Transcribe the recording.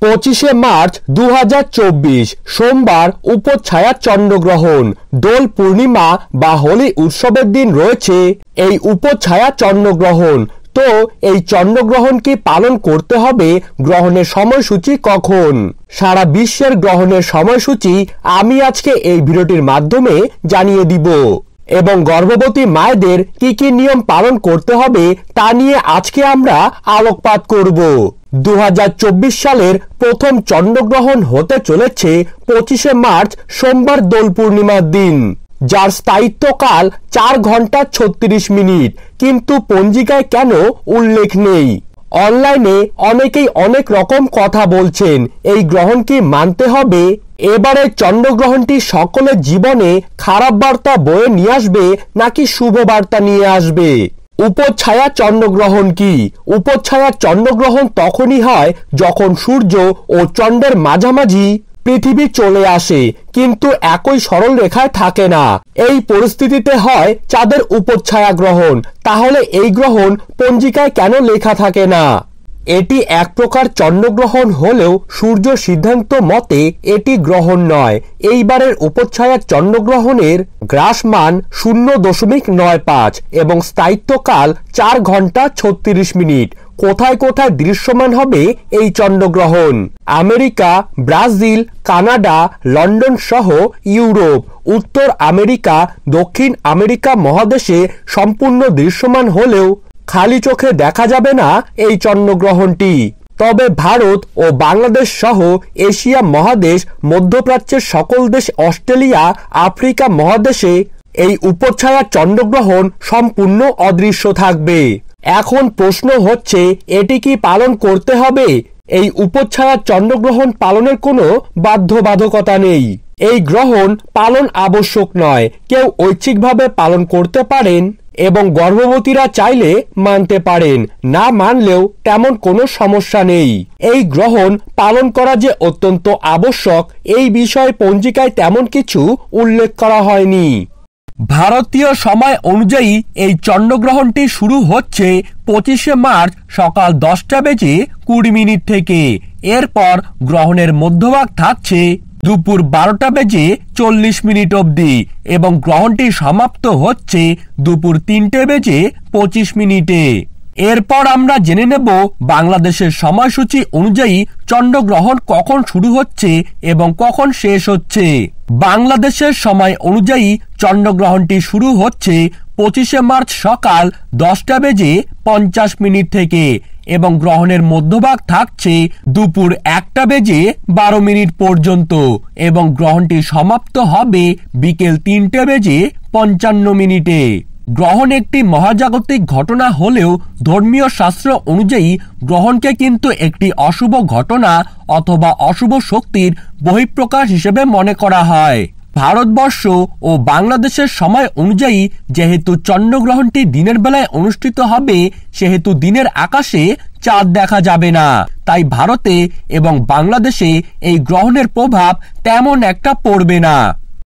25শে March 2024 সোমবার উপচ্ছায়া চন্দ্রগ্রহণ, দোল পূর্ণিমা বা হোলি উৎসবের দিন রয়েছে এই উপচ্ছায়া চন্দ্রগ্রহণ। তো এই চন্দ্রগ্রহণ কি পালন করতে হবে? গ্রহণের সময়সূচি কখন? সারা বিশ্বের গ্রহণের সময়সূচি আমি আজকে এই ভিডিওটির মাধ্যমে জানিয়ে দিব এবং গর্ভবতী মায়েদের কি কি নিয়ম পালন করতে হবে তা নিয়ে আজকে আমরা আলোকপাত করব। 2024 সালের প্রথম চন্দ্রগ্রহণ হতে চলেছে 25শে মার্চ সোমবার দোল পূর্ণিমার দিন, যার স্থায়িত্বকাল 4 ঘন্টা 36 মিনিট, কিন্তু পঞ্জিকায় কেন উল্লেখ নেই? অনলাইনে অনেকেই অনেক রকম কথা বলছেন, এই গ্রহণ কি মানতে হবে? এবারে চন্দ্রগ্রহণটি সকলের জীবনে খারাপ বার্তা বয়ে নিয়ে আসবে নাকি শুভ বার্তা নিয়ে আসবে? উপচ্ছায়া চন্দ্রগ্রহণ কি? উপচ্ছায়া চন্দ্রগ্রহণ তখনই হয় যখন সূর্য ও চন্দ্রের মাঝামাঝি পৃথিবী চলে আসে, কিন্তু একই সরল রেখায় থাকে না। এই পরিস্থিতিতে হয় চাঁদের উপচ্ছায়া গ্রহণ। তাহলে এই গ্রহণ পঞ্জিকায় কেন লেখা থাকে না? এটি এক প্রকার চন্দ্রগ্রহণ হলেও সূর্য সিদ্ধান্ত মতে এটি গ্রহণ নয়। এইবারের উপচ্ছায়া চন্দ্রগ্রহণের গ্রাসমান 0.95 এবং স্থায়িত্বকাল 4 ঘন্টা 36 মিনিট। কোথায় কোথায় দৃশ্যমান হবে এই চন্দ্রগ্রহণ? আমেরিকা, ব্রাজিল, কানাডা, লন্ডন সহ ইউরোপ, উত্তর আমেরিকা, দক্ষিণ আমেরিকা মহাদেশে সম্পূর্ণ দৃশ্যমান হলেও খালি চোখে দেখা যাবে না এই চন্দ্রগ্রহণটি। তবে ভারত ও বাংলাদেশ সহ এশিয়া মহাদেশ, মধ্যপ্রাচ্যের সকল দেশ, অস্ট্রেলিয়া, আফ্রিকা মহাদেশে এই উপচ্ছায়া চন্দ্রগ্রহণ সম্পূর্ণ অদৃশ্য থাকবে। এখন প্রশ্ন হচ্ছে, এটি কি পালন করতে হবে? এই উপচ্ছায়া চন্দ্রগ্রহণ পালনের কোনো বাধ্যবাধকতা নেই। এই গ্রহণ পালন আবশ্যক নয়, কেউ ঐচ্ছিকভাবে পালন করতে পারেন এবং গর্ভবতীরা চাইলে মানতে পারেন, না মানলেও তেমন কোনো সমস্যা নেই। এই গ্রহণ পালন করা যে অত্যন্ত আবশ্যক এই বিষয়ে পঞ্জিকায় তেমন কিছু উল্লেখ করা হয়নি। ভারতীয় সময় অনুযায়ী এই চন্দ্রগ্রহণটি শুরু হচ্ছে 25শে মার্চ সকাল 10:20 থেকে। এরপর গ্রহণের মধ্যভাগ থাকছে দুপুর 12:40 অবধি এবং গ্রহণটি সমাপ্ত হচ্ছে দুপুর 3:25। এরপর আমরা জেনে নেব বাংলাদেশের সময়সূচি অনুযায়ী চন্দ্রগ্রহণ কখন শুরু হচ্ছে এবং কখন শেষ হচ্ছে। বাংলাদেশের সময় অনুযায়ী চন্দ্রগ্রহণটি শুরু হচ্ছে 25শে মার্চ সকাল 10:50 থেকে এবং গ্রহণের মধ্যভাগ থাকছে দুপুর 1:12 পর্যন্ত এবং গ্রহণটি সমাপ্ত হবে বিকেল 3:55। গ্রহণ একটি মহাজাগতিক ঘটনা হলেও ধর্মীয় শাস্ত্র অনুযায়ী গ্রহণকে কিন্তু একটি অশুভ ঘটনা অথবা অশুভ শক্তির বহিঃপ্রকাশ হিসেবে মনে করা হয়। ভারতবর্ষ ও বাংলাদেশের সময় অনুযায়ী যেহেতু চন্দ্রগ্রহণটি দিনের বেলায় অনুষ্ঠিত হবে, সেহেতু দিনের আকাশে চাঁদ দেখা যাবে না। তাই ভারতে এবং বাংলাদেশে এই গ্রহণের প্রভাব তেমন একটা পড়বে না।